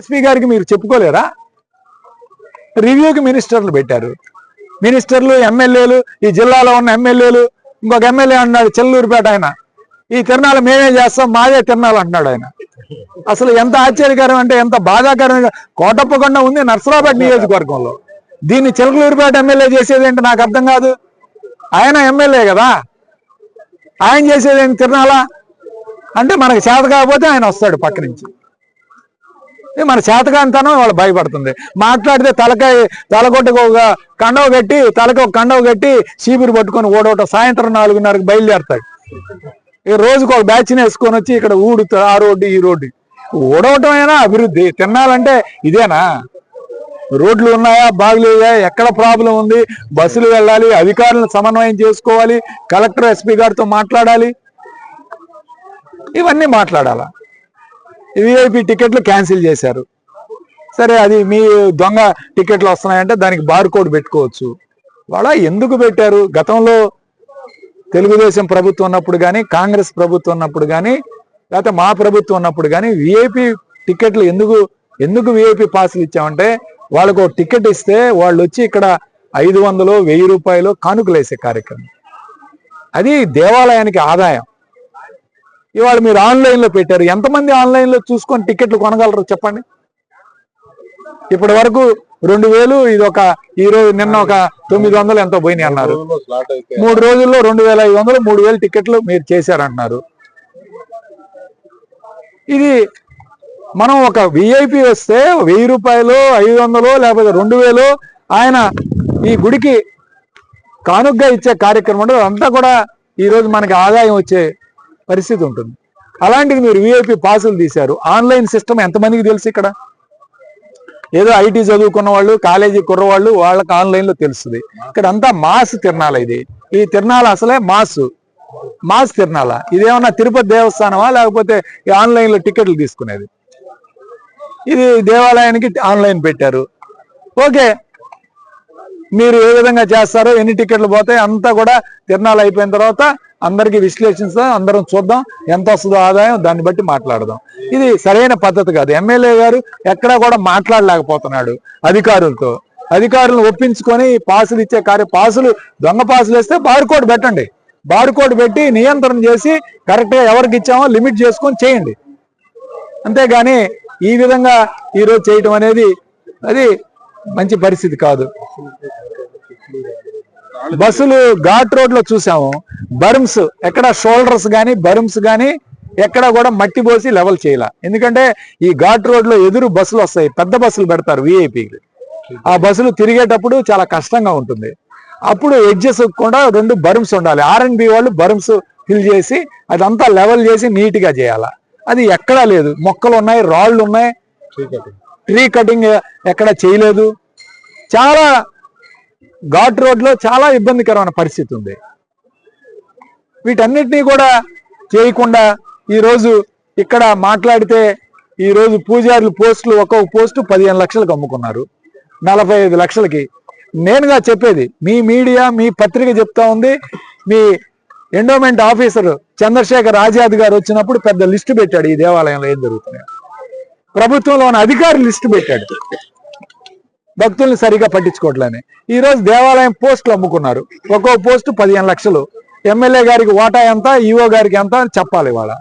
SP గారికి మీరు చెప్పుకోలేరా? రివ్యూకి మినిస్టర్లు పెట్టారు. మినిస్టర్లు, ఎమ్మెల్యేలు, ఈ జిల్లాలో ఉన్న ఎమ్మెల్యేలు, ఇంకొక ఎమ్మెల్యే అన్నాడు చెల్లూరుపేట, ఆయన ఈ తిరణాలు మేమే చేస్తాం, మాదే తిరణాలు అంటున్నాడు ఆయన. అసలు ఎంత ఆశ్చర్యకరం అంటే, ఎంత బాధాకరంగా కోటప్పకొండ ఉంది నర్సరావుపేట నియోజకవర్గంలో, దీన్ని చిలకలూరుపేట ఎమ్మెల్యే చేసేది ఏంటి నాకు అర్థం కాదు. ఆయన ఎమ్మెల్యే కదా, ఆయన చేసేది ఏంటి తిరణాలా అంటే? మనకు చేత కాకపోతే ఆయన వస్తాడు పక్క నుంచి. మన చేతకాంతనం వాళ్ళు భయపడుతుంది. మాట్లాడితే తలకొట్టకు ఒక కండవ కట్టి, తలకి ఒక కండవ కట్టి చీపురు పట్టుకొని ఓడవటం, సాయంత్రం 4:30కి బయలుదేరతాడు. ఇక రోజుకు ఒక బ్యాచ్ని వేసుకొని వచ్చి ఇక్కడ ఊడుతాడు, ఆ రోడ్డు ఈ రోడ్డు. ఓడవటం అయినా అభివృద్ధి? తిన్నాలంటే ఇదేనా? రోడ్లు ఉన్నాయా, బాగులేదా, ఎక్కడ ప్రాబ్లం ఉంది, బస్సులు వెళ్ళాలి, అధికారులను సమన్వయం చేసుకోవాలి, కలెక్టర్ ఎస్పీ గారితో మాట్లాడాలి, ఇవన్నీ మాట్లాడాలా. విఐపి టికెట్లు క్యాన్సిల్ చేశారు. సరే, అది మీ దొంగ టికెట్లు వస్తున్నాయంటే దానికి బార్ కోడ్ పెట్టుకోవచ్చు. వాళ్ళ ఎందుకు పెట్టారు? గతంలో తెలుగుదేశం ప్రభుత్వం ఉన్నప్పుడు కానీ, కాంగ్రెస్ ప్రభుత్వం ఉన్నప్పుడు కానీ, లేకపోతే మా ప్రభుత్వం ఉన్నప్పుడు కానీ విఐపి టికెట్లు ఎందుకు విఐపి పాసులు ఇచ్చామంటే, వాళ్ళకు ఒక టికెట్ ఇస్తే వాళ్ళు వచ్చి ఇక్కడ 500, 1000 రూపాయలు కానుకలు వేసే కార్యక్రమం. అది దేవాలయానికి ఆదాయం. ఇవాళ మీరు ఆన్లైన్లో పెట్టారు. ఎంతమంది ఆన్లైన్లో చూసుకొని టికెట్లు కొనగలరు చెప్పండి? ఇప్పటి వరకు 2000, ఈరోజు నిన్న ఒక 900 ఎంతో పోయినాయి అన్నారు. 3 రోజుల్లో 2500, 3000 టికెట్లు మీరు చేశారంటున్నారు. ఇది మనం ఒక విఐపి వస్తే 1000 రూపాయలు, 500 లేకపోతే 2000 ఆయన ఈ గుడికి కానుకగా ఇచ్చే కార్యక్రమం అంతా కూడా ఈరోజు మనకి ఆదాయం వచ్చే పరిస్థితి ఉంటుంది. అలాంటిది మీరు విఐపి పాసులు తీశారు. ఆన్లైన్ సిస్టమ్ ఎంతమందికి తెలుసు? ఇక్కడ ఏదో ఐటీ చదువుకున్న వాళ్ళు, కాలేజీ కుర్రవాళ్ళు, వాళ్ళకి ఆన్లైన్లో తెలుస్తుంది. ఇక్కడ అంతా మాస్ తిరణాల. ఈ తిరణాల అసలే మాస్ తిరణాల. ఇదేమన్నా తిరుపతి దేవస్థానమా, లేకపోతే ఈ ఆన్లైన్లో టికెట్లు తీసుకునేది? ఇది దేవాలయానికి ఆన్లైన్ పెట్టారు. ఓకే, మీరు ఏ విధంగా చేస్తారో, ఎన్ని టికెట్లు పోతాయి అంతా కూడా తిరణాలు అయిపోయిన తర్వాత అందరికీ విశ్లేషిస్తాం, అందరం చూద్దాం ఎంత వస్తుందో ఆదాయం, దాన్ని బట్టి మాట్లాడదాం. ఇది సరైన పద్ధతి కాదు. ఎమ్మెల్యే గారు ఎక్కడా కూడా మాట్లాడలేకపోతున్నాడు అధికారులతో. అధికారులను ఒప్పించుకొని పాసులు ఇచ్చే పాసులు, దొంగ పాసులు వేస్తే బార్కోడ్ పెట్టండి. బార్కోడ్ పెట్టి నియంత్రణ చేసి కరెక్ట్గా ఎవరికి ఇచ్చామో లిమిట్ చేసుకొని చేయండి. అంతేగాని ఈ విధంగా ఈరోజు చేయటం అనేది అది మంచి పరిస్థితి కాదు. బస్సులు ఘాట్ రోడ్ లో చూసాము, బర్మ్స్ ఎక్కడ షోల్డర్స్ కానీ బర్మ్స్ కానీ ఎక్కడ కూడా మట్టి పోసి లెవెల్ చేయాల. ఎందుకంటే ఈ ఘాట్ రోడ్ లో ఎదురు బస్సులు వస్తాయి, పెద్ద బస్సులు పెడతారు విఐపీకి. ఆ బస్సులు తిరిగేటప్పుడు చాలా కష్టంగా ఉంటుంది. అప్పుడు ఎడ్జెస్ కూడా 2 బర్మ్స్ ఉండాలి. R&B వాళ్ళు బర్మ్స్ ఫిల్ చేసి అదంతా లెవెల్ చేసి నీట్ గా చేయాల. అది ఎక్కడా లేదు. మొక్కలు ఉన్నాయి, రాళ్ళు ఉన్నాయి, ట్రీ కటింగ్ ఎక్కడ చేయలేదు. చాలా ఘాట్ రోడ్ లో చాలా ఇబ్బందికరమైన పరిస్థితి ఉంది. వీటన్నిటినీ కూడా చేయకుండా ఈరోజు ఇక్కడ మాట్లాడితే, ఈరోజు పూజారులు పోస్టులు, ఒక్కొక్క పోస్టు 15 లక్షలకు అమ్ముకున్నారు, 45 లక్షలకి. నేనుగా చెప్పేది, మీ మీడియా, మీ పత్రిక చెప్తా ఉంది. మీ ఎండోమెంట్ ఆఫీసర్ చంద్రశేఖర్ ఆజాద్ గారు వచ్చినప్పుడు పెద్ద లిస్టు పెట్టాడు, ఈ దేవాలయంలో ఏం జరుగుతున్నాయి. ప్రభుత్వంలో ఉన్న అధికారులు లిస్టు పెట్టాడు, భక్తుల్ని సరిగా పట్టించుకోవట్లని. ఈరోజు దేవాలయం పోస్టులు అమ్ముకున్నారు, ఒక్కో పోస్టు 15 లక్షలు. ఎమ్మెల్యే గారికి వాటా ఎంత, ఈఓ గారికి ఎంత అని చెప్పాలి. ఇవాళ